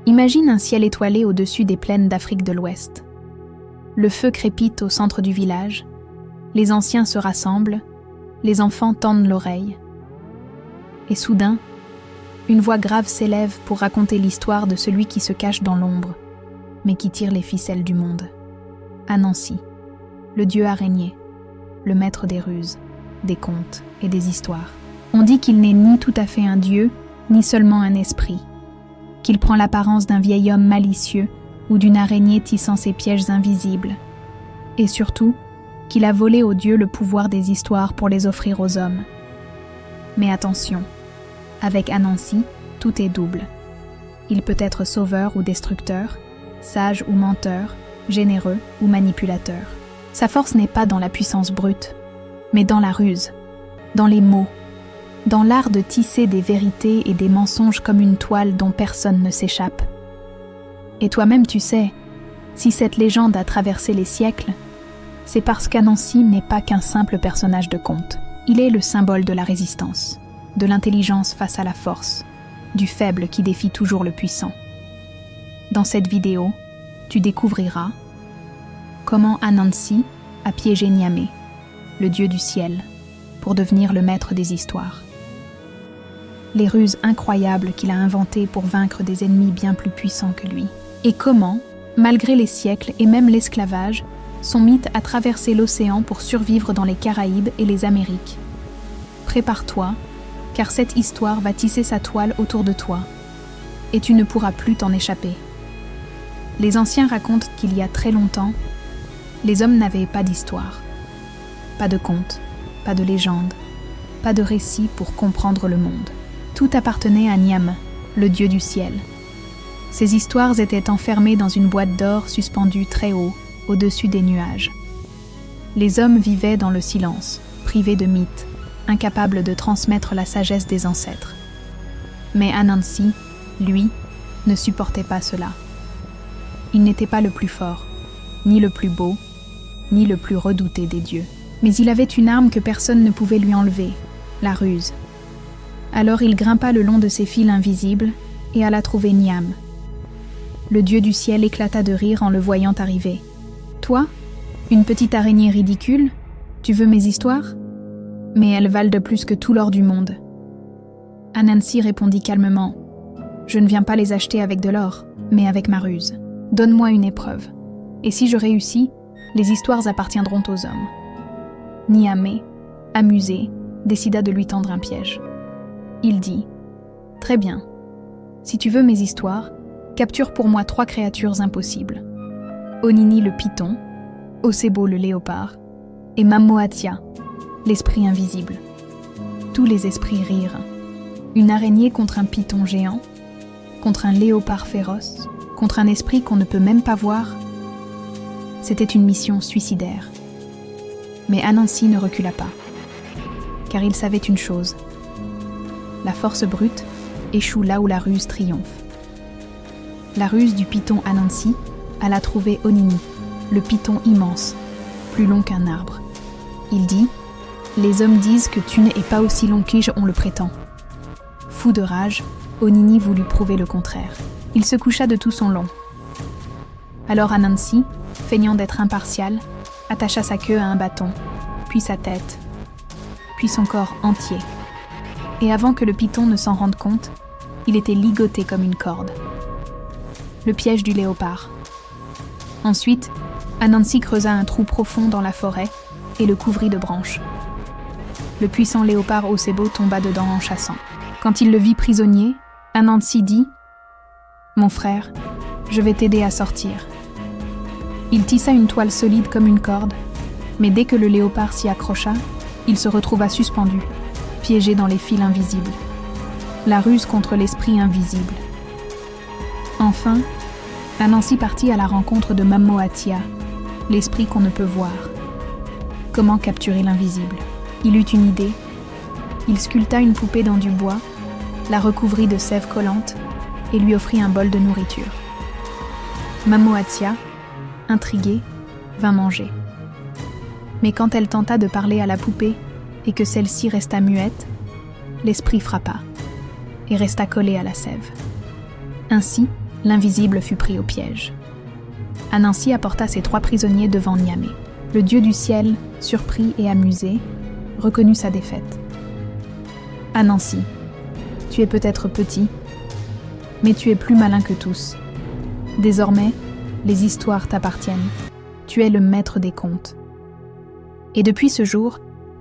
Imagine un ciel étoilé au-dessus des plaines d'Afrique de l'Ouest. Le feu crépite au centre du village, les anciens se rassemblent, les enfants tendent l'oreille. Et soudain, une voix grave s'élève pour raconter l'histoire de celui qui se cache dans l'ombre, mais qui tire les ficelles du monde. Anansi, le dieu araignée, le maître des ruses, des contes et des histoires. On dit qu'il n'est ni tout à fait un dieu, ni seulement un esprit, qu'il prend l'apparence d'un vieil homme malicieux ou d'une araignée tissant ses pièges invisibles, et surtout, qu'il a volé aux dieux le pouvoir des histoires pour les offrir aux hommes. Mais attention, avec Anansi, tout est double. Il peut être sauveur ou destructeur, sage ou menteur, généreux ou manipulateur. Sa force n'est pas dans la puissance brute, mais dans la ruse, dans les mots, dans l'art de tisser des vérités et des mensonges comme une toile dont personne ne s'échappe. Et toi-même tu sais, si cette légende a traversé les siècles, c'est parce qu'Anansi n'est pas qu'un simple personnage de conte. Il est le symbole de la résistance, de l'intelligence face à la force, du faible qui défie toujours le puissant. Dans cette vidéo, tu découvriras comment Anansi a piégé Niamey, le dieu du ciel, pour devenir le maître des histoires. Les ruses incroyables qu'il a inventées pour vaincre des ennemis bien plus puissants que lui. Et comment, malgré les siècles et même l'esclavage, son mythe a traversé l'océan pour survivre dans les Caraïbes et les Amériques. Prépare-toi, car cette histoire va tisser sa toile autour de toi, et tu ne pourras plus t'en échapper. Les anciens racontent qu'il y a très longtemps, les hommes n'avaient pas d'histoire, pas de contes, pas de légendes, pas de récits pour comprendre le monde. Tout appartenait à Niam, le dieu du ciel. Ces histoires étaient enfermées dans une boîte d'or suspendue très haut, au-dessus des nuages. Les hommes vivaient dans le silence, privés de mythes, incapables de transmettre la sagesse des ancêtres. Mais Anansi, lui, ne supportait pas cela. Il n'était pas le plus fort, ni le plus beau, ni le plus redouté des dieux. Mais il avait une arme que personne ne pouvait lui enlever, la ruse. Alors il grimpa le long de ses fils invisibles et alla trouver Niam. Le dieu du ciel éclata de rire en le voyant arriver. « Toi, une petite araignée ridicule, tu veux mes histoires ? Mais elles valent de plus que tout l'or du monde. » Anansi répondit calmement. « Je ne viens pas les acheter avec de l'or, mais avec ma ruse. Donne-moi une épreuve. Et si je réussis, les histoires appartiendront aux hommes. » Niamey, amusé, décida de lui tendre un piège. Il dit « Très bien. Si tu veux mes histoires, capture pour moi 3 créatures impossibles. Onini le python, Osebo le léopard, et Mamoatia, l'esprit invisible. » Tous les esprits rirent. Une araignée contre un python géant, contre un léopard féroce, contre un esprit qu'on ne peut même pas voir. C'était une mission suicidaire. Mais Anansi ne recula pas, car il savait une chose. La force brute échoue là où la ruse triomphe. La ruse du python Anansi alla trouver Onini, le python immense, plus long qu'un arbre. Il dit « Les hommes disent que tu n'es pas aussi long qu'on le prétend. » Fou de rage, Onini voulut prouver le contraire. Il se coucha de tout son long. Alors Anansi, feignant d'être impartial, attacha sa queue à un bâton, puis sa tête, puis son corps entier. Et avant que le python ne s'en rende compte, il était ligoté comme une corde. Le piège du léopard. Ensuite, Anansi creusa un trou profond dans la forêt et le couvrit de branches. Le puissant léopard Osebo tomba dedans en chassant. Quand il le vit prisonnier, Anansi dit « Mon frère, je vais t'aider à sortir. » Il tissa une toile solide comme une corde, mais dès que le léopard s'y accrocha, il se retrouva suspendu, piégé dans les fils invisibles. La ruse contre l'esprit invisible. Enfin, Anansi partit à la rencontre de Mamoatia, l'esprit qu'on ne peut voir. Comment capturer l'invisible ? Il eut une idée. Il sculpta une poupée dans du bois, la recouvrit de sève collante et lui offrit un bol de nourriture. Mamoatia, intriguée, vint manger. Mais quand elle tenta de parler à la poupée et que celle-ci resta muette, l'esprit frappa et resta collé à la sève. Ainsi, l'invisible fut pris au piège. Anansi apporta ses 3 prisonniers devant Niamey. Le dieu du ciel, surpris et amusé, reconnut sa défaite. « Anansi, tu es peut-être petit, mais tu es plus malin que tous. Désormais, les histoires t'appartiennent. Tu es le maître des contes. » Et depuis ce jour,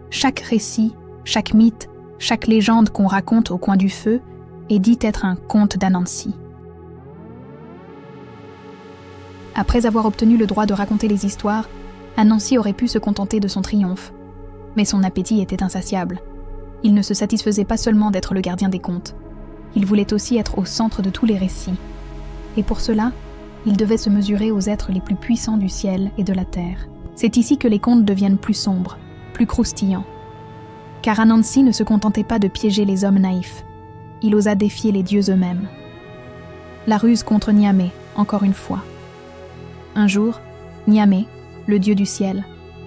chaque récit, chaque mythe, chaque légende qu'on raconte au coin du feu est dit être un conte d'Anansi. Après avoir obtenu le droit de raconter les histoires, Anansi aurait pu se contenter de son triomphe. Mais son appétit était insatiable. Il ne se satisfaisait pas seulement d'être le gardien des contes. Il voulait aussi être au centre de tous les récits. Et pour cela, il devait se mesurer aux êtres les plus puissants du ciel et de la terre. C'est ici que les contes deviennent plus sombres, plus croustillants. Car Anansi ne se contentait pas de piéger les hommes naïfs. Il osa défier les dieux eux-mêmes. La ruse contre Niamey, encore une fois. Un jour, Niamey, le dieu du ciel,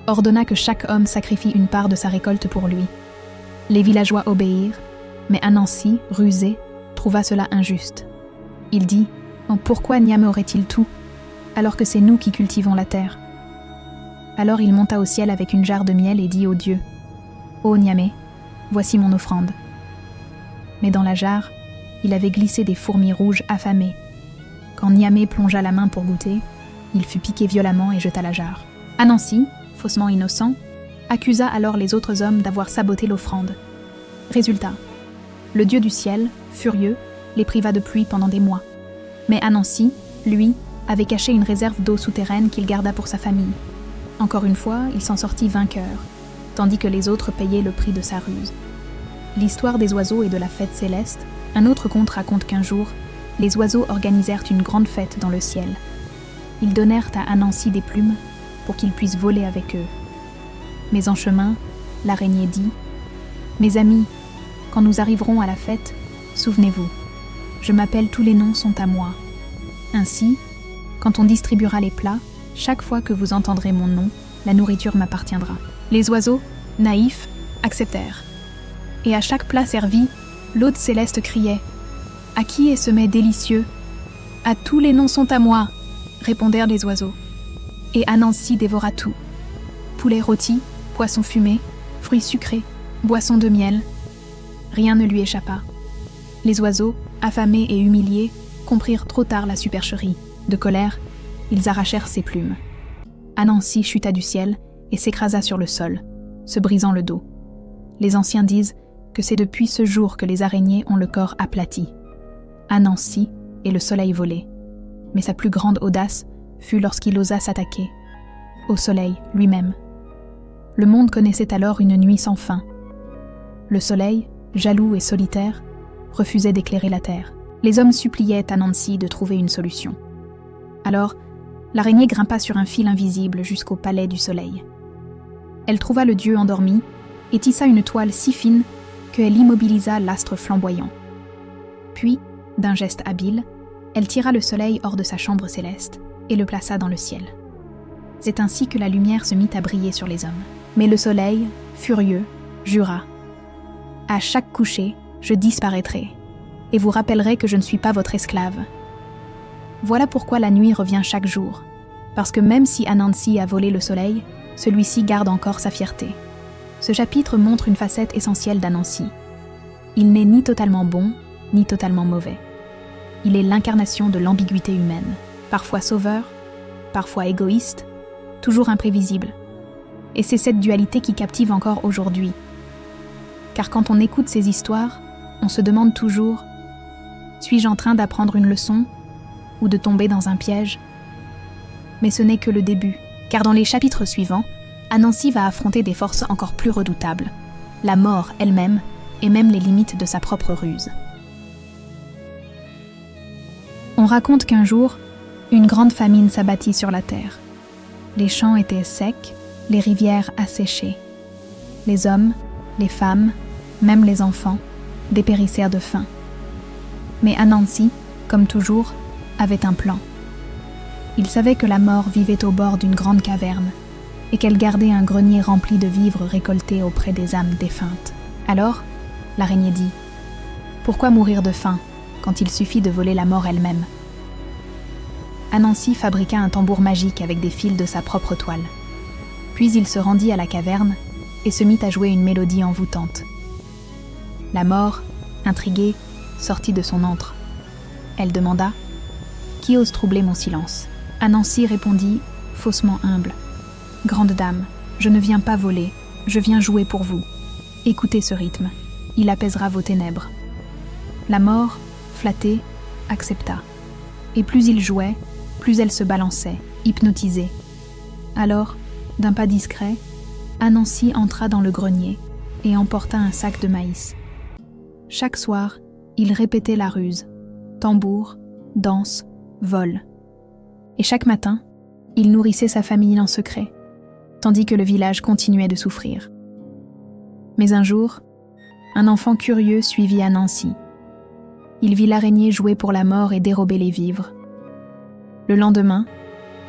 ordonna que chaque homme sacrifie une part de sa récolte pour lui. Les villageois obéirent, mais Anansi, rusé, trouva cela injuste. Il dit « Oh, pourquoi Niamey aurait-il tout, alors que c'est nous qui cultivons la terre ?» Alors il monta au ciel avec une jarre de miel et dit au dieu « Ô Niamey, voici mon offrande. » Mais dans la jarre, il avait glissé des fourmis rouges affamées. Quand Niamey plongea la main pour goûter, il fut piqué violemment et jeta la jarre. Anansi, faussement innocent, accusa alors les autres hommes d'avoir saboté l'offrande. Résultat, le dieu du ciel, furieux, les priva de pluie pendant des mois. Mais Anansi, lui, avait caché une réserve d'eau souterraine qu'il garda pour sa famille. Encore une fois, il s'en sortit vainqueur, tandis que les autres payaient le prix de sa ruse. L'histoire des oiseaux et de la fête céleste, un autre conte raconte qu'un jour, les oiseaux organisèrent une grande fête dans le ciel. Ils donnèrent à Anansi des plumes pour qu'il puisse voler avec eux. Mais en chemin, l'araignée dit « Mes amis, quand nous arriverons à la fête, souvenez-vous, je m'appelle tous les noms sont à moi. Ainsi, quand on distribuera les plats, chaque fois que vous entendrez mon nom, la nourriture m'appartiendra. » Les oiseaux, naïfs, acceptèrent. Et à chaque plat servi, l'hôte céleste criait « À qui est ce mets délicieux ? À tous les noms sont à moi !» répondèrent les oiseaux. Et Anansi dévora tout. Poulet rôti, poisson fumé, fruits sucrés, boissons de miel. Rien ne lui échappa. Les oiseaux, affamés et humiliés, comprirent trop tard la supercherie. De colère, ils arrachèrent ses plumes. Anansi chuta du ciel et s'écrasa sur le sol, se brisant le dos. Les anciens disent que c'est depuis ce jour que les araignées ont le corps aplati. Anansi est le soleil volé. Mais sa plus grande audace fut lorsqu'il osa s'attaquer au soleil lui-même. Le monde connaissait alors une nuit sans fin. Le soleil, jaloux et solitaire, refusait d'éclairer la terre. Les hommes suppliaient Anansi de trouver une solution. Alors, l'araignée grimpa sur un fil invisible jusqu'au palais du soleil. Elle trouva le dieu endormi et tissa une toile si fine qu'elle immobilisa l'astre flamboyant. Puis, d'un geste habile, elle tira le soleil hors de sa chambre céleste et le plaça dans le ciel. C'est ainsi que la lumière se mit à briller sur les hommes. Mais le soleil, furieux, jura « À chaque coucher, je disparaîtrai, et vous rappellerez que je ne suis pas votre esclave. » Voilà pourquoi la nuit revient chaque jour, parce que même si Anansi a volé le soleil, celui-ci garde encore sa fierté. Ce chapitre montre une facette essentielle d'Anansi. Il n'est ni totalement bon, ni totalement mauvais. Il est l'incarnation de l'ambiguïté humaine, parfois sauveur, parfois égoïste, toujours imprévisible. Et c'est cette dualité qui captive encore aujourd'hui. Car quand on écoute ces histoires, on se demande toujours « Suis-je en train d'apprendre une leçon ou de tomber dans un piège ?» Mais ce n'est que le début, car dans les chapitres suivants, Anansi va affronter des forces encore plus redoutables, la mort elle-même et même les limites de sa propre ruse. On raconte qu'un jour, une grande famine s'abattit sur la terre. Les champs étaient secs, les rivières asséchées. Les hommes, les femmes, même les enfants, dépérissèrent de faim. Mais Anansi, comme toujours, avait un plan. Il savait que la mort vivait au bord d'une grande caverne et qu'elle gardait un grenier rempli de vivres récoltés auprès des âmes défuntes. Alors, l'araignée dit « Pourquoi mourir de faim quand il suffit de voler la mort elle-même ?» Anansi fabriqua un tambour magique avec des fils de sa propre toile. Puis il se rendit à la caverne et se mit à jouer une mélodie envoûtante. La mort, intriguée, sortit de son antre. Elle demanda « Qui ose troubler mon silence ?» Anansi répondit, faussement humble « Grande dame, je ne viens pas voler, je viens jouer pour vous. Écoutez ce rythme, il apaisera vos ténèbres. » La mort, flattée, accepta. Et plus il jouait, plus elle se balançait, hypnotisée. Alors, d'un pas discret, Anansi entra dans le grenier et emporta un sac de maïs. Chaque soir, il répétait la ruse, tambour, danse, vol. Et chaque matin, il nourrissait sa famille en secret, tandis que le village continuait de souffrir. Mais un jour, un enfant curieux suivit Anansi. Il vit l'araignée jouer pour la mort et dérober les vivres. Le lendemain,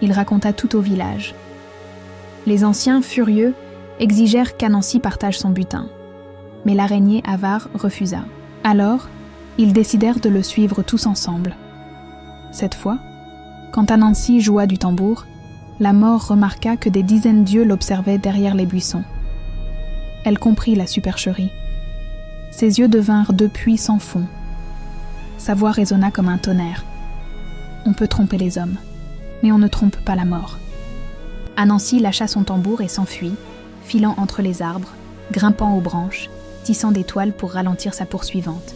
il raconta tout au village. Les anciens, furieux, exigèrent qu'Anansi partage son butin. Mais l'araignée avare refusa. Alors, ils décidèrent de le suivre tous ensemble. Cette fois, quand Anansi joua du tambour, la mort remarqua que des dizaines d'yeux l'observaient derrière les buissons. Elle comprit la supercherie. Ses yeux devinrent deux puits sans fond. Sa voix résonna comme un tonnerre. On peut tromper les hommes, mais on ne trompe pas la mort. Anansi lâcha son tambour et s'enfuit, filant entre les arbres, grimpant aux branches, tissant des toiles pour ralentir sa poursuivante.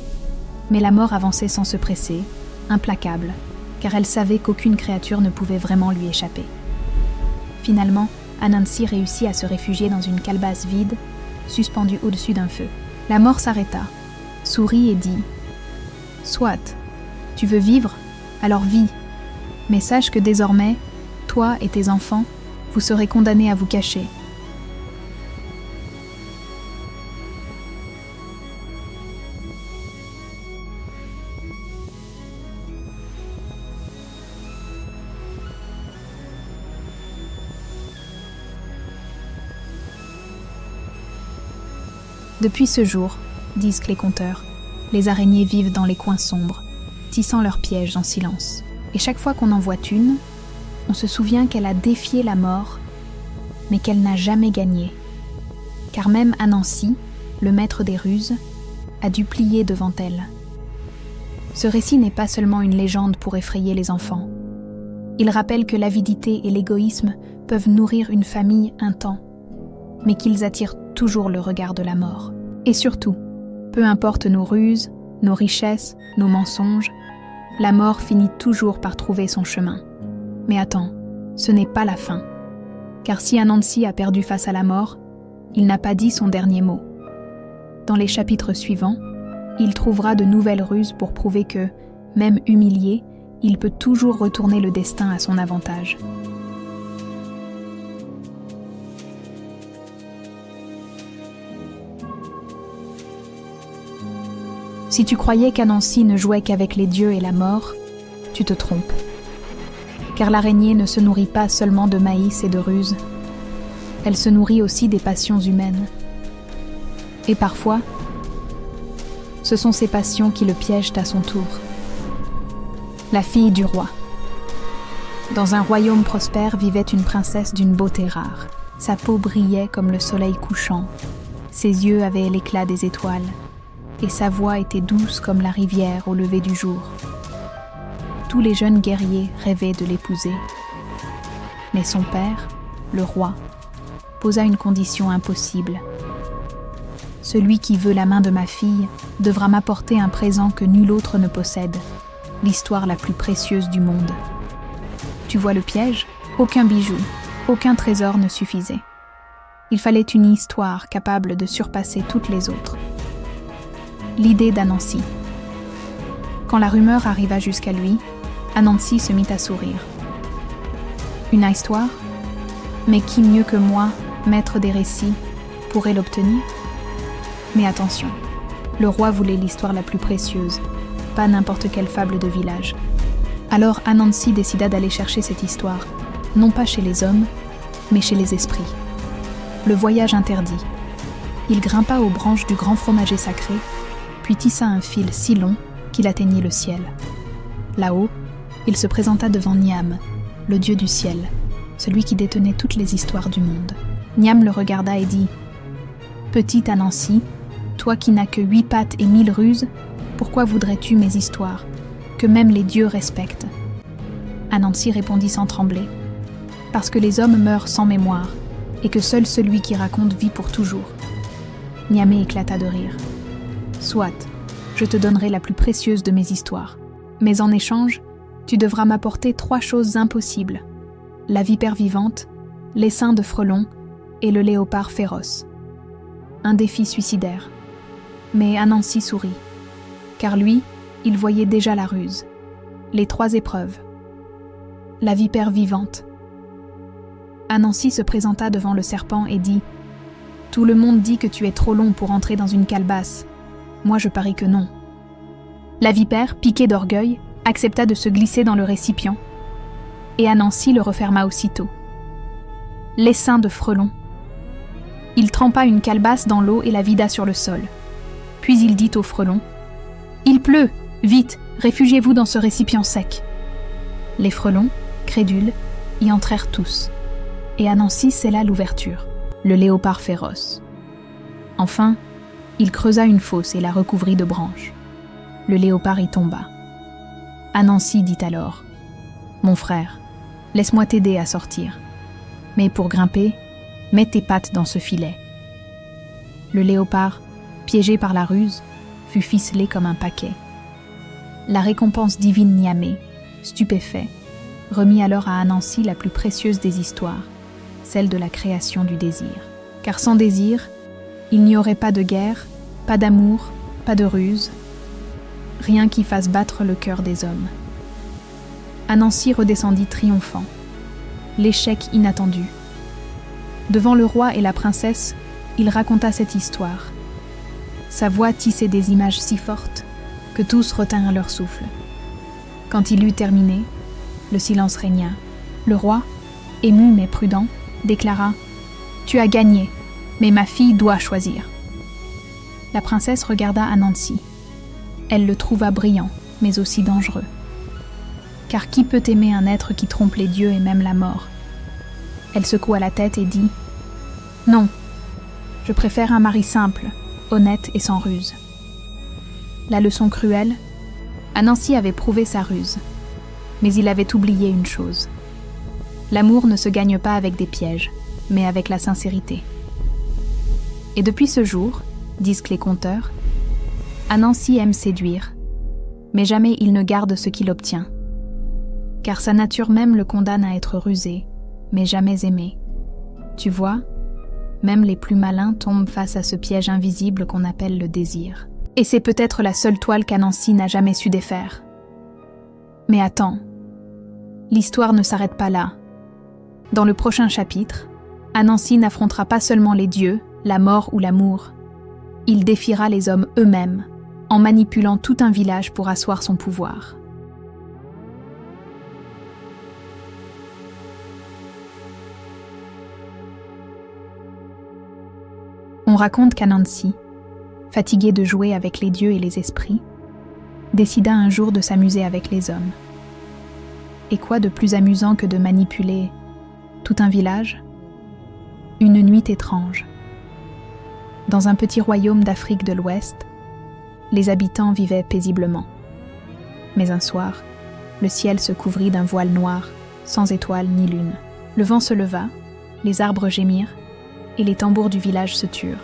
Mais la mort avançait sans se presser, implacable, car elle savait qu'aucune créature ne pouvait vraiment lui échapper. Finalement, Anansi réussit à se réfugier dans une calebasse vide, suspendue au-dessus d'un feu. La mort s'arrêta, sourit et dit « Soit, tu veux vivre, alors vis, mais sache que désormais, toi et tes enfants, vous serez condamnés à vous cacher. » Depuis ce jour, disent les conteurs, les araignées vivent dans les coins sombres, tissant leurs pièges en silence. Et chaque fois qu'on en voit une, on se souvient qu'elle a défié la mort, mais qu'elle n'a jamais gagné. Car même Anansi, le maître des ruses, a dû plier devant elle. Ce récit n'est pas seulement une légende pour effrayer les enfants. Il rappelle que l'avidité et l'égoïsme peuvent nourrir une famille un temps, mais qu'ils attirent toujours le regard de la mort. Et surtout, peu importe nos ruses, nos richesses, nos mensonges, la mort finit toujours par trouver son chemin. Mais attends, ce n'est pas la fin. Car si Anansi a perdu face à la mort, il n'a pas dit son dernier mot. Dans les chapitres suivants, il trouvera de nouvelles ruses pour prouver que, même humilié, il peut toujours retourner le destin à son avantage. Si tu croyais qu'Anansi ne jouait qu'avec les dieux et la mort, tu te trompes. Car l'araignée ne se nourrit pas seulement de maïs et de ruses. Elle se nourrit aussi des passions humaines. Et parfois, ce sont ces passions qui le piègent à son tour. La fille du roi. Dans un royaume prospère vivait une princesse d'une beauté rare. Sa peau brillait comme le soleil couchant. Ses yeux avaient l'éclat des étoiles. Et sa voix était douce comme la rivière au lever du jour. Tous les jeunes guerriers rêvaient de l'épouser. Mais son père, le roi, posa une condition impossible. Celui qui veut la main de ma fille devra m'apporter un présent que nul autre ne possède, l'histoire la plus précieuse du monde. Tu vois le piège ? Aucun bijou, aucun trésor ne suffisait. Il fallait une histoire capable de surpasser toutes les autres. L'idée d'Anansi. Quand la rumeur arriva jusqu'à lui, Anansi se mit à sourire. Une histoire ? Mais qui mieux que moi, maître des récits, pourrait l'obtenir ? Mais attention, le roi voulait l'histoire la plus précieuse, pas n'importe quelle fable de village. Alors Anansi décida d'aller chercher cette histoire, non pas chez les hommes, mais chez les esprits. Le voyage interdit. Il grimpa aux branches du grand fromager sacré, puis tissa un fil si long qu'il atteignit le ciel. Là-haut, Il se présenta devant Niam, le dieu du ciel, celui qui détenait toutes les histoires du monde. Niam le regarda et dit « Petite Anansi, toi qui n'as que 8 pattes et 1000 ruses, pourquoi voudrais-tu mes histoires, que même les dieux respectent ?» Anansi répondit sans trembler « Parce que les hommes meurent sans mémoire, et que seul celui qui raconte vit pour toujours. » Niamé éclata de rire. « Soit, je te donnerai la plus précieuse de mes histoires. Mais en échange, tu devras m'apporter 3 choses impossibles. La vipère vivante, l'essaim de frelon et le léopard féroce. » Un défi suicidaire. Mais Anansi sourit, car lui, il voyait déjà la ruse. Les 3 épreuves. La vipère vivante. Anansi se présenta devant le serpent et dit « Tout le monde dit que tu es trop long pour entrer dans une calebasse. Moi je parie que non. » La vipère, piquée d'orgueil, accepta de se glisser dans le récipient, et Anansi le referma aussitôt. L'essaim de frelon. Il trempa une calebasse dans l'eau et la vida sur le sol. Puis il dit au frelon « Il pleut, vite, réfugiez-vous dans ce récipient sec. » Les frelons, crédules, y entrèrent tous, et Anansi scella l'ouverture, le léopard féroce. Enfin, il creusa une fosse et la recouvrit de branches. Le léopard y tomba. Anansi dit alors « Mon frère, laisse-moi t'aider à sortir. Mais pour grimper, mets tes pattes dans ce filet. » Le léopard, piégé par la ruse, fut ficelé comme un paquet. La récompense divine Niamé, stupéfait, remit alors à Anansi la plus précieuse des histoires, celle de la création du désir. Car sans désir, il n'y aurait pas de guerre, pas d'amour, pas de ruse, rien qui fasse battre le cœur des hommes. Anansi redescendit triomphant. L'échec inattendu. Devant le roi et la princesse, il raconta cette histoire. Sa voix tissait des images si fortes que tous retinrent leur souffle. Quand il eut terminé, le silence régna. Le roi, ému mais prudent, déclara « Tu as gagné, mais ma fille doit choisir. » La princesse regarda Anansi. Elle le trouva brillant, mais aussi dangereux. Car qui peut aimer un être qui trompe les dieux et même la mort? Elle secoua la tête et dit « Non, je préfère un mari simple, honnête et sans ruse. » La leçon cruelle, Anansi avait prouvé sa ruse, mais il avait oublié une chose. L'amour ne se gagne pas avec des pièges, mais avec la sincérité. Et depuis ce jour, disent les conteurs, Anansi aime séduire, mais jamais il ne garde ce qu'il obtient. Car sa nature même le condamne à être rusé, mais jamais aimé. Tu vois, même les plus malins tombent face à ce piège invisible qu'on appelle le désir. Et c'est peut-être la seule toile qu'Anansi n'a jamais su défaire. Mais attends, l'histoire ne s'arrête pas là. Dans le prochain chapitre, Anansi n'affrontera pas seulement les dieux, la mort ou l'amour. Il défiera les hommes eux-mêmes, en manipulant tout un village pour asseoir son pouvoir. On raconte qu'Anansi, fatigué de jouer avec les dieux et les esprits, décida un jour de s'amuser avec les hommes. Et quoi de plus amusant que de manipuler tout un village? Une nuit étrange. Dans un petit royaume d'Afrique de l'Ouest, les habitants vivaient paisiblement. Mais un soir, le ciel se couvrit d'un voile noir, sans étoiles ni lune. Le vent se leva, les arbres gémirent, et les tambours du village se turent.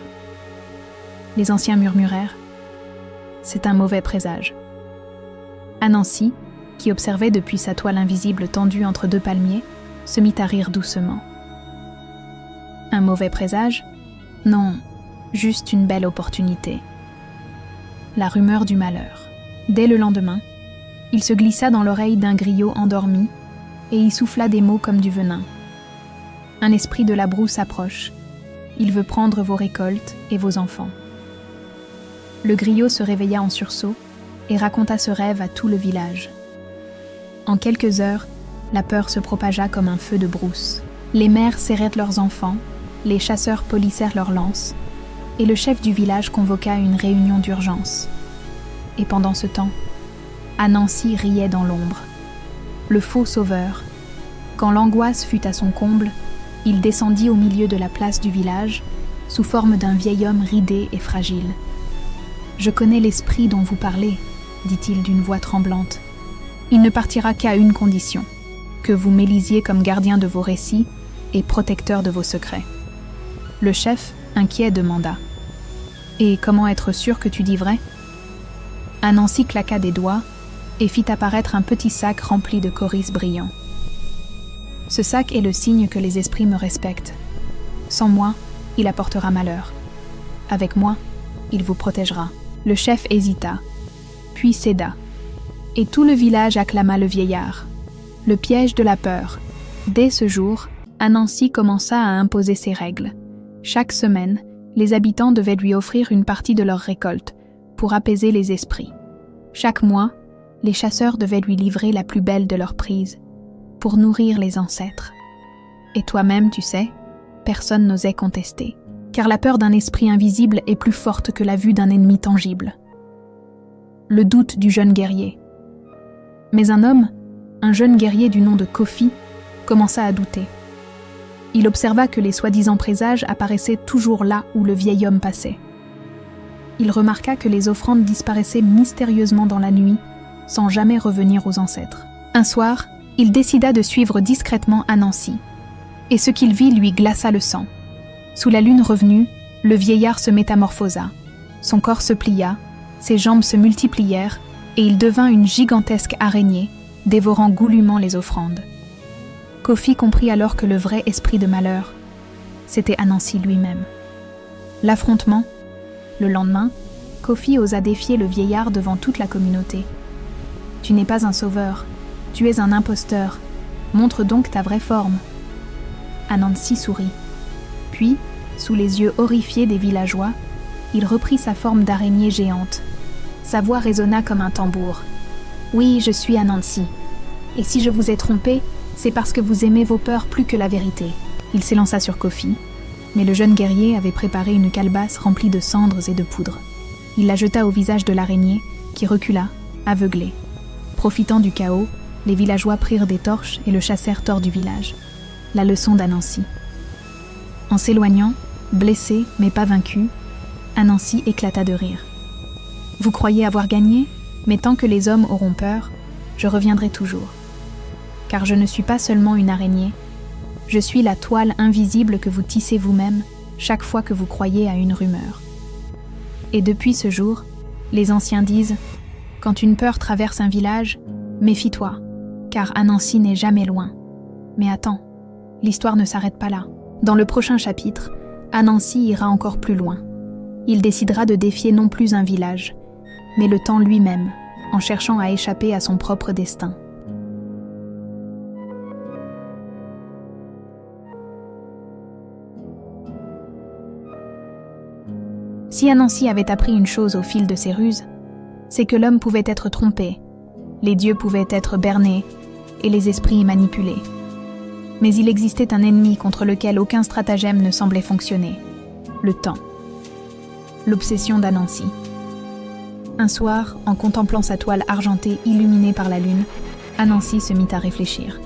Les anciens murmurèrent « C'est un mauvais présage ». Anansi, qui observait depuis sa toile invisible tendue entre 2 palmiers, se mit à rire doucement. Un mauvais présage? Non, juste une belle opportunité. La rumeur du malheur. Dès le lendemain, il se glissa dans l'oreille d'un griot endormi et y souffla des mots comme du venin. Un esprit de la broue s'approche. Il veut prendre vos récoltes et vos enfants. Le griot se réveilla en sursaut et raconta ce rêve à tout le village. En quelques heures, la peur se propagea comme un feu de brousse. Les mères serrèrent leurs enfants, les chasseurs polissèrent leurs lances, et le chef du village convoqua une réunion d'urgence. Et pendant ce temps, Anansi riait dans l'ombre. le faux sauveur. Quand l'angoisse fut à son comble, il descendit au milieu de la place du village, sous forme d'un vieil homme ridé et fragile. « Je connais l'esprit dont vous parlez, » dit-il d'une voix tremblante. « Il ne partira qu'à une condition, que vous m'élisiez comme gardien de vos récits et protecteur de vos secrets. » Le chef, inquiet, demanda. « Et comment être sûr que tu dis vrai ?» Anansi claqua des doigts et fit apparaître un petit sac rempli de coris brillants. « Ce sac est le signe que les esprits me respectent. Sans moi, il apportera malheur. Avec moi, il vous protégera. » Le chef hésita, puis céda. Et tout le village acclama le vieillard. Le piège de la peur. Dès ce jour, Anansi commença à imposer ses règles. Chaque semaine, les habitants devaient lui offrir une partie de leur récolte pour apaiser les esprits. Chaque mois, les chasseurs devaient lui livrer la plus belle de leurs prises pour nourrir les ancêtres. Et toi-même, tu sais, personne n'osait contester, car la peur d'un esprit invisible est plus forte que la vue d'un ennemi tangible. Le doute du jeune guerrier. Mais un jeune guerrier du nom de Kofi, commença à douter. Il observa que les soi-disant présages apparaissaient toujours là où le vieil homme passait. Il remarqua que les offrandes disparaissaient mystérieusement dans la nuit, sans jamais revenir aux ancêtres. Un soir, il décida de suivre discrètement Anansi, et ce qu'il vit lui glaça le sang. Sous la lune revenue, le vieillard se métamorphosa. Son corps se plia, ses jambes se multiplièrent, et il devint une gigantesque araignée, dévorant goulûment les offrandes. Kofi comprit alors que le vrai esprit de malheur, c'était Anansi lui-même. L'affrontement. Le lendemain, Kofi osa défier le vieillard devant toute la communauté. « Tu n'es pas un sauveur, tu es un imposteur. Montre donc ta vraie forme. » Anansi sourit. Puis, sous les yeux horrifiés des villageois, il reprit sa forme d'araignée géante. Sa voix résonna comme un tambour. « Oui, je suis Anansi. Et si je vous ai trompé, c'est parce que vous aimez vos peurs plus que la vérité. » Il s'élança sur Kofi, mais le jeune guerrier avait préparé une calebasse remplie de cendres et de poudre. Il la jeta au visage de l'araignée, qui recula, aveuglé. Profitant du chaos, les villageois prirent des torches et le chassèrent hors du village. La leçon d'Anansi. En s'éloignant, blessé mais pas vaincu, Anansi éclata de rire. « Vous croyez avoir gagné, mais tant que les hommes auront peur, je reviendrai toujours. Car je ne suis pas seulement une araignée, je suis la toile invisible que vous tissez vous-même chaque fois que vous croyez à une rumeur. » Et depuis ce jour, les anciens disent « Quand une peur traverse un village, méfie-toi, car Anansi n'est jamais loin. » Mais attends, l'histoire ne s'arrête pas là. Dans le prochain chapitre, Anansi ira encore plus loin. Il décidera de défier non plus un village, mais le temps lui-même, en cherchant à échapper à son propre destin. Si Anansi avait appris une chose au fil de ses ruses, c'est que l'homme pouvait être trompé, les dieux pouvaient être bernés et les esprits manipulés. Mais il existait un ennemi contre lequel aucun stratagème ne semblait fonctionner, le temps. L'obsession d'Anansi. Un soir, en contemplant sa toile argentée illuminée par la lune, Anansi se mit à réfléchir.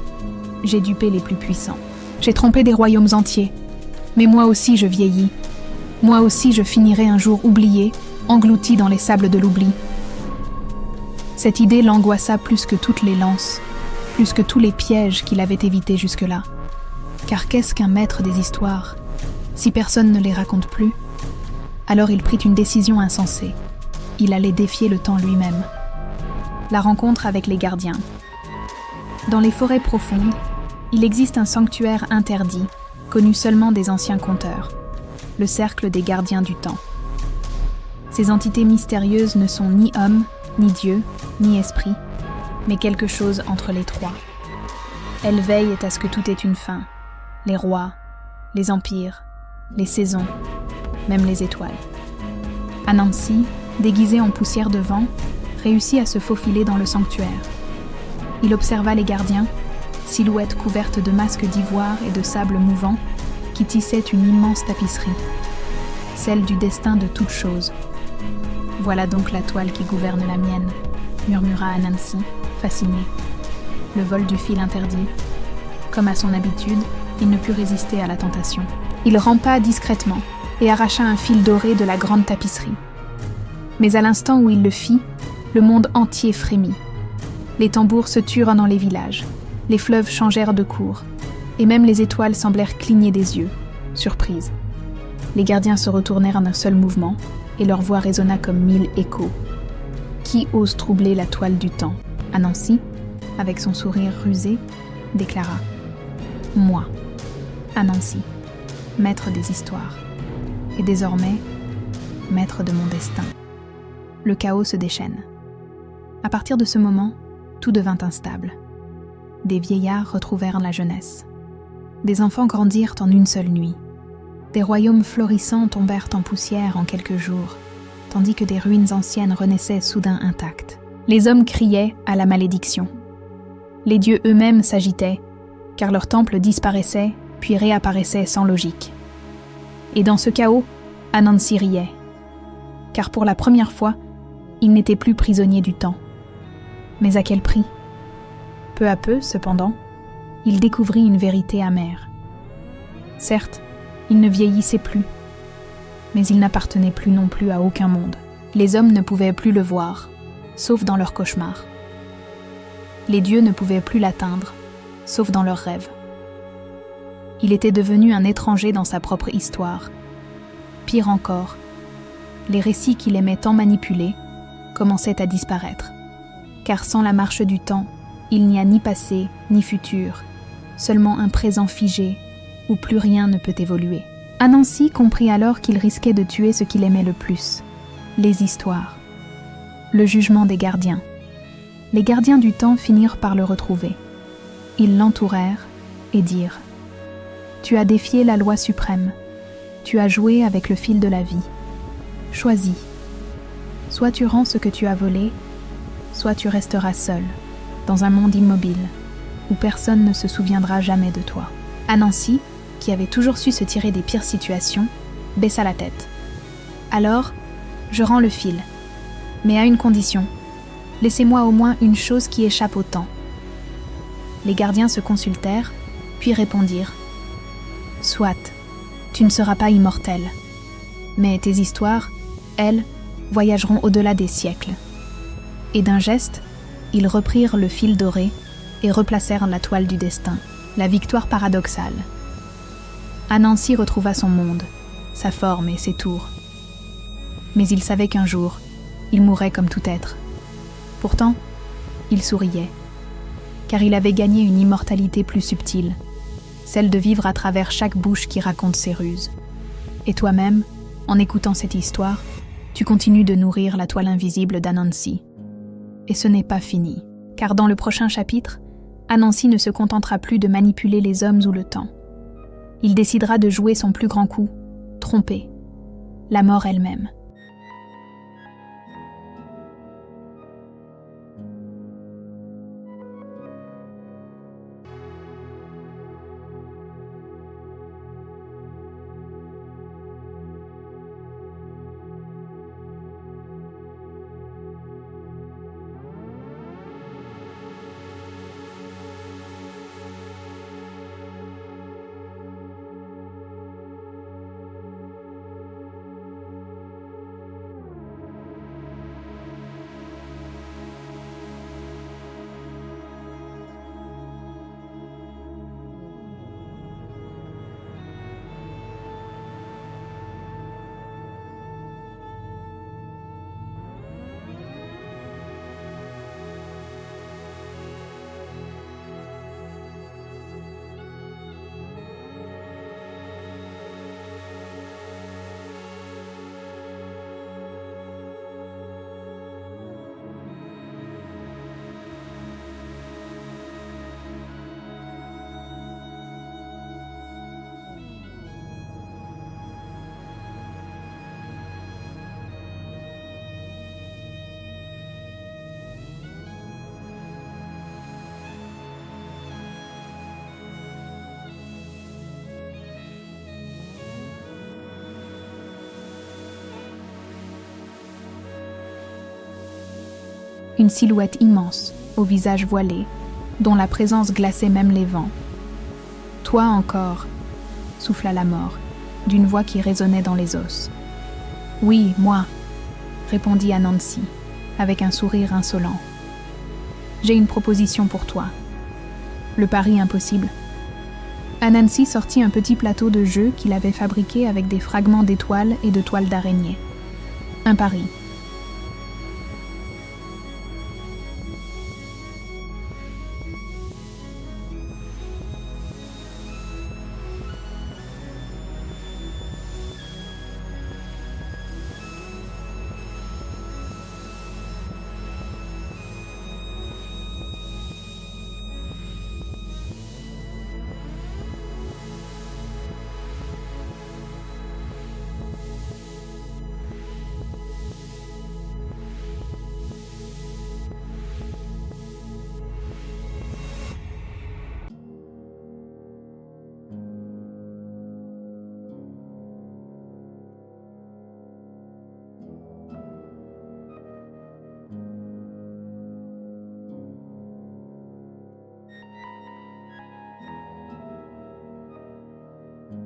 « J'ai dupé les plus puissants. J'ai trompé des royaumes entiers. Mais moi aussi je vieillis. Moi aussi je finirai un jour oublié, englouti dans les sables de l'oubli. » Cette idée l'angoissa plus que toutes les lances, plus que tous les pièges qu'il avait évités jusque-là. Car qu'est-ce qu'un maître des histoires, si personne ne les raconte plus? Alors il prit une décision insensée. Il allait défier le temps lui-même. La rencontre avec les gardiens. Dans les forêts profondes, il existe un sanctuaire interdit, connu seulement des anciens conteurs, le cercle des gardiens du temps. Ces entités mystérieuses ne sont ni hommes, ni dieux, ni esprits, mais quelque chose entre les trois. Elles veillent à ce que tout ait une fin, les rois, les empires, les saisons, même les étoiles. Anansi, déguisé en poussière de vent, réussit à se faufiler dans le sanctuaire. Il observa les gardiens, silhouettes couvertes de masques d'ivoire et de sable mouvant, qui tissaient une immense tapisserie, celle du destin de toute chose. « Voilà donc la toile qui gouverne la mienne », murmura Anansi, fasciné. le vol du fil interdit. Comme à son habitude, il ne put résister à la tentation. Il rampa discrètement et arracha un fil doré de la grande tapisserie. Mais à l'instant où il le fit, le monde entier frémit. Les tambours se turent dans les villages, les fleuves changèrent de cours, et même les étoiles semblèrent cligner des yeux, surprises. Les gardiens se retournèrent d'un seul mouvement, et leur voix résonna comme 1000 échos. Qui ose troubler la toile du temps? Anansi, avec son sourire rusé, déclara « Moi, Anansi, maître des histoires, et désormais, maître de mon destin. » Le chaos se déchaîne. À partir de ce moment, tout devint instable. Des vieillards retrouvèrent la jeunesse. Des enfants grandirent en une seule nuit. Des royaumes florissants tombèrent en poussière en quelques jours, tandis que des ruines anciennes renaissaient soudain intactes. Les hommes criaient à la malédiction. Les dieux eux-mêmes s'agitaient, car leurs temples disparaissaient, puis réapparaissaient sans logique. Et dans ce chaos, Anansi riait, car pour la première fois, il n'était plus prisonnier du temps. Mais à quel prix? Peu à peu, cependant, il découvrit une vérité amère. Certes, il ne vieillissait plus, mais il n'appartenait plus non plus à aucun monde. Les hommes ne pouvaient plus le voir, sauf dans leurs cauchemars. Les dieux ne pouvaient plus l'atteindre, sauf dans leurs rêves. Il était devenu un étranger dans sa propre histoire. Pire encore, les récits qu'il aimait tant manipuler commençaient à disparaître, car sans la marche du temps, il n'y a ni passé ni futur, seulement un présent figé où plus rien ne peut évoluer. Anansi comprit alors qu'il risquait de tuer ce qu'il aimait le plus, les histoires. Le jugement des gardiens. Les gardiens du temps finirent par le retrouver. Ils l'entourèrent et dirent « Tu as défié la loi suprême, tu as joué avec le fil de la vie. Choisis. Soit tu rends ce que tu as volé, soit tu resteras seul, dans un monde immobile, où personne ne se souviendra jamais de toi. » Anansi, qui avait toujours su se tirer des pires situations, baissa la tête. « Alors, je rends le fil, mais à une condition. Laissez-moi au moins une chose qui échappe au temps. » Les gardiens se consultèrent, puis répondirent « Soit, tu ne seras pas immortel, mais tes histoires, elles, voyageront au-delà des siècles. » Et d'un geste, ils reprirent le fil doré et replacèrent la toile du destin, la victoire paradoxale. Anansi retrouva son monde, sa forme et ses tours. Mais il savait qu'un jour, il mourrait comme tout être. Pourtant, il souriait, car il avait gagné une immortalité plus subtile, celle de vivre à travers chaque bouche qui raconte ses ruses. Et toi-même, en écoutant cette histoire, tu continues de nourrir la toile invisible d'Anansi. Et ce n'est pas fini, car dans le prochain chapitre, Anansi ne se contentera plus de manipuler les hommes ou le temps. Il décidera de jouer son plus grand coup, tromper, la mort elle-même. Une silhouette immense, au visage voilé, dont la présence glaçait même les vents. « Toi encore » souffla la mort, d'une voix qui résonnait dans les os. « Oui, moi » répondit Anansi, avec un sourire insolent. « J'ai une proposition pour toi. » Le pari impossible. Anansi sortit un petit plateau de jeu qu'il avait fabriqué avec des fragments d'étoiles et de toiles d'araignée. Un pari.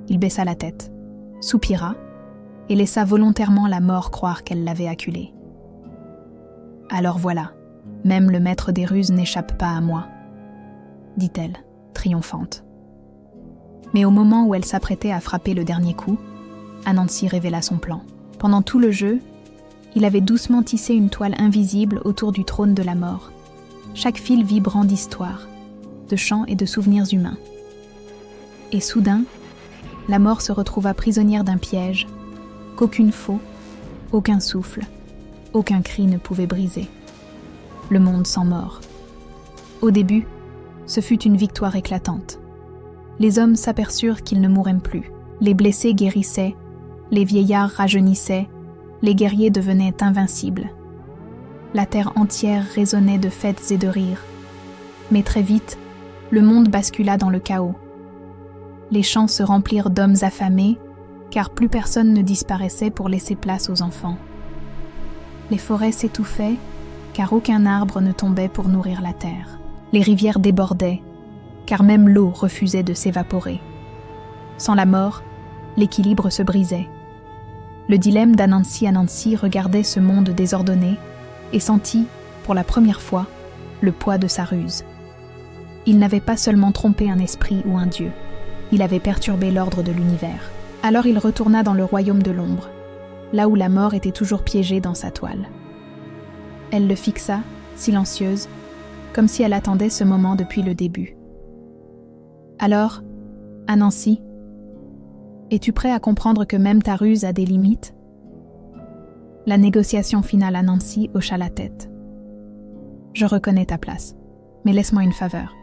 Il baissa la tête, soupira et laissa volontairement la mort croire qu'elle l'avait acculé. « Alors voilà, même le maître des ruses n'échappe pas à moi, » dit-elle, triomphante. Mais au moment où elle s'apprêtait à frapper le dernier coup, Anansi révéla son plan. Pendant tout le jeu, il avait doucement tissé une toile invisible autour du trône de la mort, chaque fil vibrant d'histoire, de chants et de souvenirs humains. Et soudain, la mort se retrouva prisonnière d'un piège qu'aucune faux, aucun souffle, aucun cri ne pouvait briser. Le monde sans mort. Au début, ce fut une victoire éclatante. Les hommes s'aperçurent qu'ils ne mourraient plus. Les blessés guérissaient, les vieillards rajeunissaient, les guerriers devenaient invincibles. La terre entière résonnait de fêtes et de rires. Mais très vite, le monde bascula dans le chaos. Les champs se remplirent d'hommes affamés, car plus personne ne disparaissait pour laisser place aux enfants. Les forêts s'étouffaient, car aucun arbre ne tombait pour nourrir la terre. Les rivières débordaient, car même l'eau refusait de s'évaporer. Sans la mort, l'équilibre se brisait. Le dilemme d'Anansi regardait ce monde désordonné et sentit, pour la première fois, le poids de sa ruse. Il n'avait pas seulement trompé un esprit ou un dieu, il avait perturbé l'ordre de l'univers. Alors il retourna dans le royaume de l'ombre, là où la mort était toujours piégée dans sa toile. Elle le fixa, silencieuse, comme si elle attendait ce moment depuis le début. Alors, Anansi, es-tu prêt à comprendre que même ta ruse a des limites ? La négociation finale, Anansi hocha la tête. Je reconnais ta place, mais laisse-moi une faveur.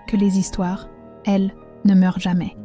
Que les histoires, elles, ne meurent jamais.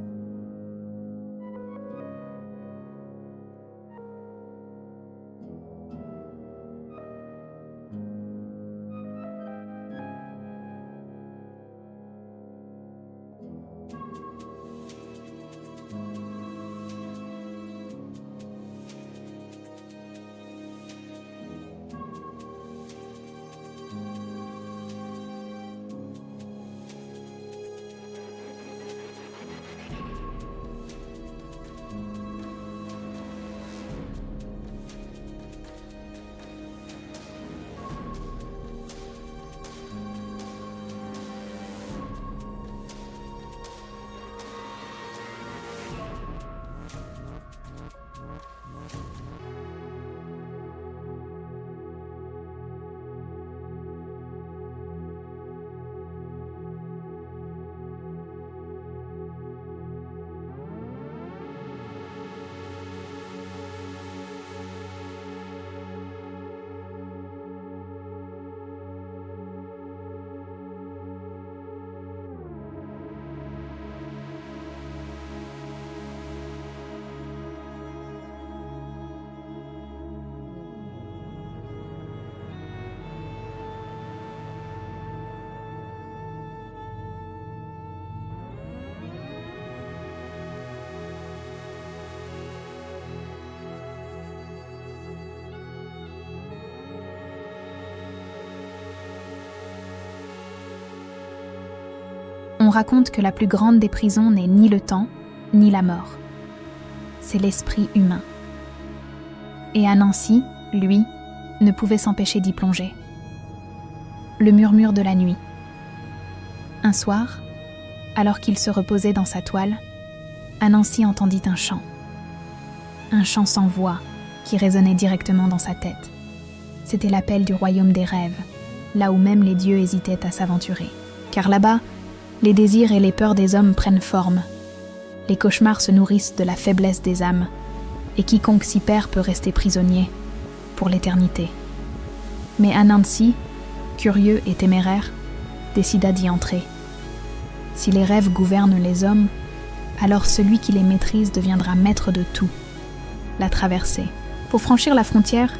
raconte que la plus grande des prisons n'est ni le temps, ni la mort. C'est l'esprit humain. Et Anansi, lui, ne pouvait s'empêcher d'y plonger. Le murmure de la nuit. Un soir, alors qu'il se reposait dans sa toile, Anansi entendit un chant. Un chant sans voix qui résonnait directement dans sa tête. C'était l'appel du royaume des rêves, là où même les dieux hésitaient à s'aventurer. Car là-bas, les désirs et les peurs des hommes prennent forme. Les cauchemars se nourrissent de la faiblesse des âmes, et quiconque s'y perd peut rester prisonnier, pour l'éternité. Mais Anansi, curieux et téméraire, décida d'y entrer. Si les rêves gouvernent les hommes, alors celui qui les maîtrise deviendra maître de tout. La traversée. Pour franchir la frontière,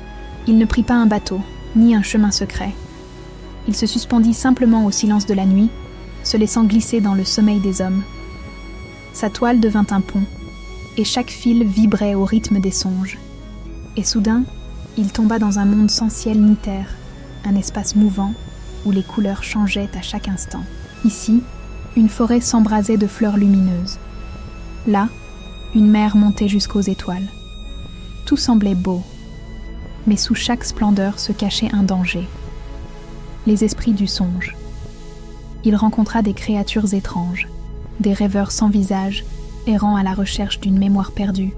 il ne prit pas un bateau, ni un chemin secret. Il se suspendit simplement au silence de la nuit, se laissant glisser dans le sommeil des hommes. Sa toile devint un pont, et chaque fil vibrait au rythme des songes. Et soudain, il tomba dans un monde sans ciel ni terre, un espace mouvant où les couleurs changeaient à chaque instant. Ici, une forêt s'embrasait de fleurs lumineuses. Là, une mer montait jusqu'aux étoiles. Tout semblait beau, mais sous chaque splendeur se cachait un danger. Les esprits du songe. Il rencontra des créatures étranges, des rêveurs sans visage, errant à la recherche d'une mémoire perdue.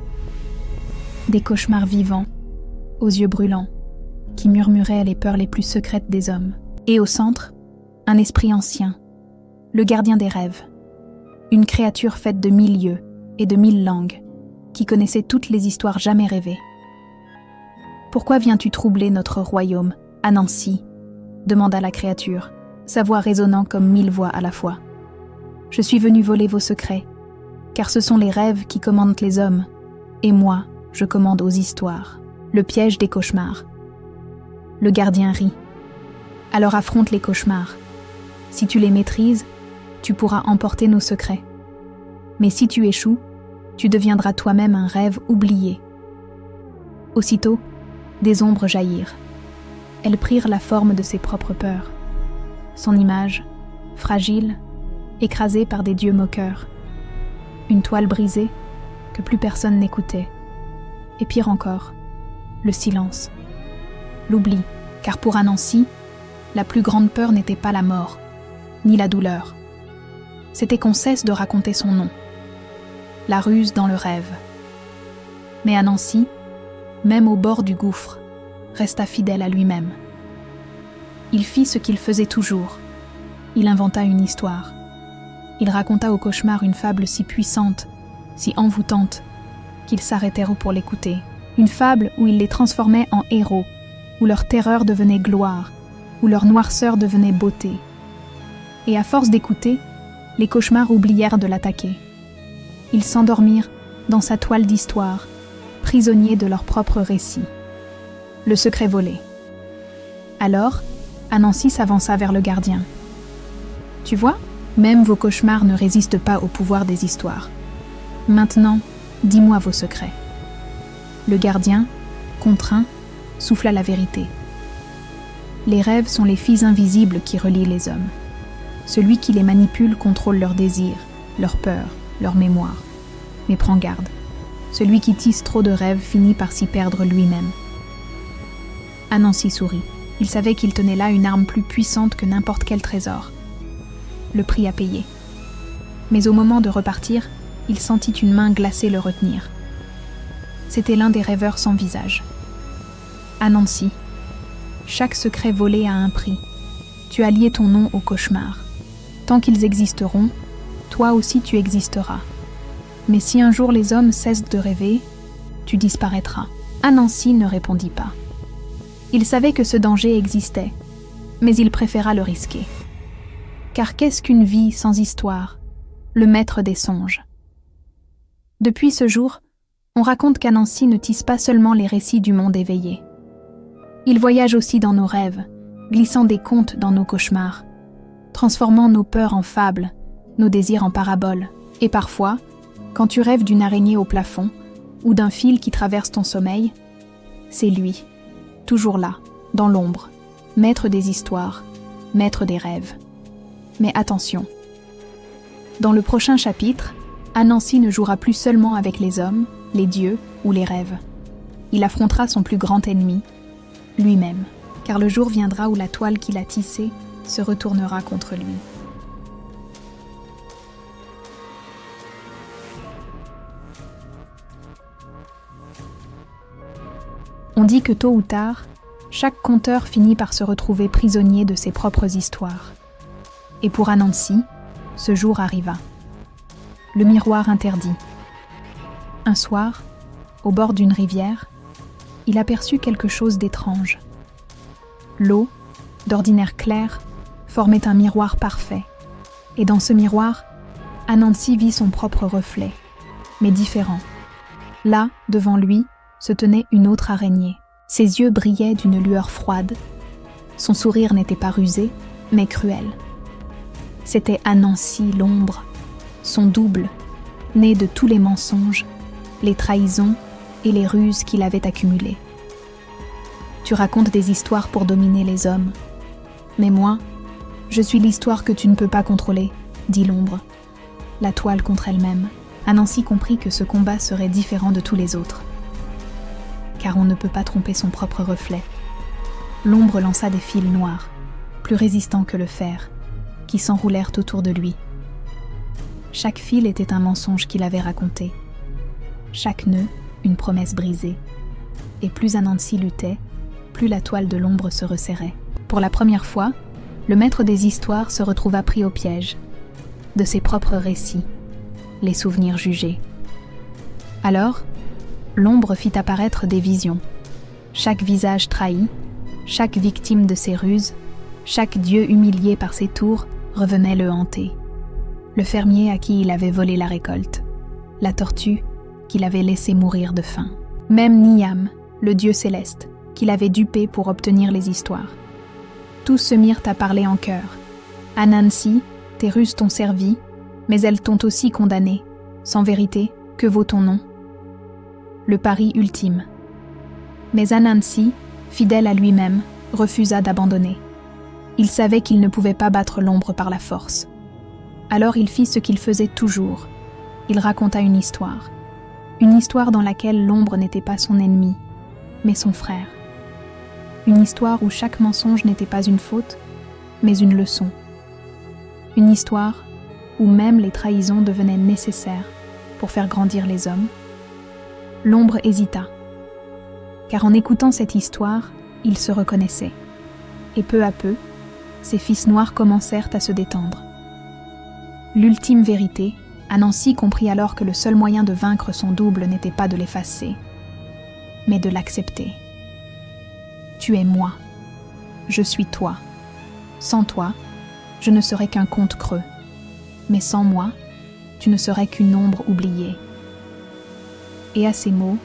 Des cauchemars vivants, aux yeux brûlants, qui murmuraient les peurs les plus secrètes des hommes. Et au centre, un esprit ancien, le gardien des rêves, une créature faite de 1000 yeux et de 1000 langues, qui connaissait toutes les histoires jamais rêvées. « Pourquoi viens-tu troubler notre royaume, Anansi ?» demanda la créature, sa voix résonnant comme 1000 voix à la fois. « Je suis venu voler vos secrets, car ce sont les rêves qui commandent les hommes, et moi, je commande aux histoires. » Le piège des cauchemars. Le gardien rit. « Alors affronte les cauchemars. Si tu les maîtrises, tu pourras emporter nos secrets. Mais si tu échoues, tu deviendras toi-même un rêve oublié. » Aussitôt, des ombres jaillirent. Elles prirent la forme de ses propres peurs. Son image, fragile, écrasée par des dieux moqueurs. Une toile brisée que plus personne n'écoutait. Et pire encore, le silence. L'oubli, car pour Anansi, la plus grande peur n'était pas la mort, ni la douleur. C'était qu'on cesse de raconter son nom. La ruse dans le rêve. Mais Anansi, même au bord du gouffre, resta fidèle à lui-même. Il fit ce qu'il faisait toujours. Il inventa une histoire. Il raconta au cauchemar une fable si puissante, si envoûtante, qu'ils s'arrêtèrent pour l'écouter. Une fable où il les transformait en héros, où leur terreur devenait gloire, où leur noirceur devenait beauté. Et à force d'écouter, les cauchemars oublièrent de l'attaquer. Ils s'endormirent dans sa toile d'histoire, prisonniers de leur propre récit. Le secret volé. Alors, Anansi s'avança vers le gardien. « Tu vois, même vos cauchemars ne résistent pas au pouvoir des histoires. Maintenant, dis-moi vos secrets. » Le gardien, contraint, souffla la vérité. Les rêves sont les fils invisibles qui relient les hommes. Celui qui les manipule contrôle leurs désirs, leurs peurs, leurs mémoires. Mais prends garde, celui qui tisse trop de rêves finit par s'y perdre lui-même. Anansi sourit. Il savait qu'il tenait là une arme plus puissante que n'importe quel trésor. Le prix à payer. Mais au moment de repartir, il sentit une main glacée le retenir. C'était l'un des rêveurs sans visage. « Anansi, chaque secret volé a un prix. Tu as lié ton nom au cauchemar. Tant qu'ils existeront, toi aussi tu existeras. Mais si un jour les hommes cessent de rêver, tu disparaîtras. » Anansi ne répondit pas. Il savait que ce danger existait, mais il préféra le risquer. Car qu'est-ce qu'une vie sans histoire, le maître des songes? Depuis ce jour, on raconte qu'Anansi ne tisse pas seulement les récits du monde éveillé. Il voyage aussi dans nos rêves, glissant des contes dans nos cauchemars, transformant nos peurs en fables, nos désirs en paraboles. Et parfois, quand tu rêves d'une araignée au plafond ou d'un fil qui traverse ton sommeil, c'est lui, toujours là, dans l'ombre, maître des histoires, maître des rêves. Mais attention, Dans le prochain chapitre, Anansi ne jouera plus seulement avec les hommes, les dieux ou les rêves. Il affrontera son plus grand ennemi, lui-même, car le jour viendra où la toile qu'il a tissée se retournera contre lui. On dit que tôt ou tard, chaque conteur finit par se retrouver prisonnier de ses propres histoires. Et pour Anansi, ce jour arriva. Le miroir interdit. Un soir, au bord d'une rivière, il aperçut quelque chose d'étrange. L'eau, d'ordinaire claire, formait un miroir parfait. Et dans ce miroir, Anansi vit son propre reflet, mais différent. Là, devant lui, se tenait une autre araignée. Ses yeux brillaient d'une lueur froide. Son sourire n'était pas rusé, mais cruel. C'était Anansi, l'ombre, son double, né de tous les mensonges, les trahisons et les ruses qu'il avait accumulées. Tu racontes des histoires pour dominer les hommes. Mais moi, je suis l'histoire que tu ne peux pas contrôler, dit l'ombre. La toile contre elle-même. Anansi comprit que ce combat serait différent de tous les autres. Car on ne peut pas tromper son propre reflet. L'ombre lança des fils noirs, plus résistants que le fer, qui s'enroulèrent autour de lui. Chaque fil était un mensonge qu'il avait raconté. Chaque nœud, une promesse brisée. Et plus Anansi luttait, plus la toile de l'ombre se resserrait. Pour la première fois, le maître des histoires se retrouva pris au piège de ses propres récits, les souvenirs jugés. Alors, l'ombre fit apparaître des visions. Chaque visage trahi, chaque victime de ses ruses, chaque dieu humilié par ses tours revenait le hanter. Le fermier à qui il avait volé la récolte, la tortue qu'il avait laissé mourir de faim. Même Niam, le dieu céleste, qu'il avait dupé pour obtenir les histoires. Tous se mirent à parler en chœur. Anansi, tes ruses t'ont servi, mais elles t'ont aussi condamné. Sans vérité, que vaut ton nom? Le pari ultime. Mais Anansi, fidèle à lui-même, refusa d'abandonner. Il savait qu'il ne pouvait pas battre l'ombre par la force. Alors il fit ce qu'il faisait toujours. Il raconta une histoire. Une histoire dans laquelle l'ombre n'était pas son ennemi, mais son frère. Une histoire où chaque mensonge n'était pas une faute, mais une leçon. Une histoire où même les trahisons devenaient nécessaires pour faire grandir les hommes. L'ombre hésita, car en écoutant cette histoire, il se reconnaissait. Et peu à peu, ses fils noirs commencèrent à se détendre. L'ultime vérité, Anansi comprit alors que le seul moyen de vaincre son double n'était pas de l'effacer, mais de l'accepter. Tu es moi. Je suis toi. Sans toi, je ne serais qu'un conte creux. Mais sans moi, tu ne serais qu'une ombre oubliée. Et à ces mots,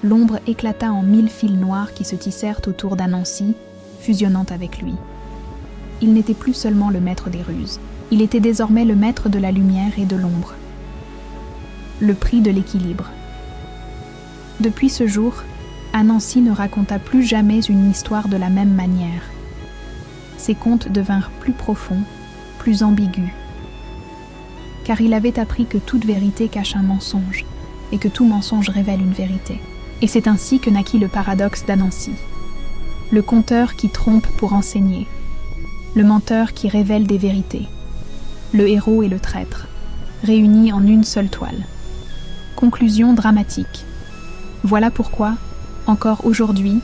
l'ombre éclata en 1000 fils noirs qui se tissèrent autour d'Anansi, fusionnant avec lui. Il n'était plus seulement le maître des ruses. Il était désormais le maître de la lumière et de l'ombre. Le prix de l'équilibre. Depuis ce jour, Anansi ne raconta plus jamais une histoire de la même manière. Ses contes devinrent plus profonds, plus ambigus. Car il avait appris que toute vérité cache un mensonge, et que tout mensonge révèle une vérité. Et c'est ainsi que naquit le paradoxe d'Anansi. Le conteur qui trompe pour enseigner, le menteur qui révèle des vérités, le héros et le traître, réunis en une seule toile. Conclusion dramatique. Voilà pourquoi, encore aujourd'hui,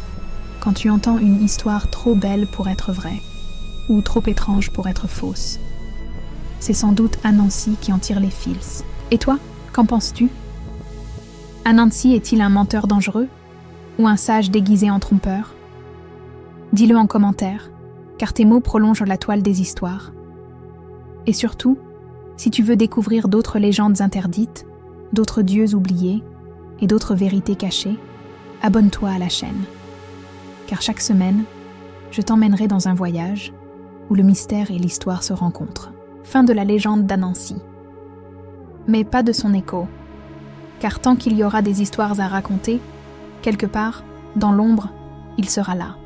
quand tu entends une histoire trop belle pour être vraie, ou trop étrange pour être fausse, c'est sans doute Anansi qui en tire les fils. Et toi, qu'en penses-tu? Anansi est-il un menteur dangereux, ou un sage déguisé en trompeur? Dis-le en commentaire, car tes mots prolongent la toile des histoires. Et surtout, si tu veux découvrir d'autres légendes interdites, d'autres dieux oubliés et d'autres vérités cachées, abonne-toi à la chaîne. Car chaque semaine, je t'emmènerai dans un voyage où le mystère et l'histoire se rencontrent. Fin de la légende d'Anansi. Mais pas de son écho, car tant qu'il y aura des histoires à raconter, quelque part, dans l'ombre, il sera là.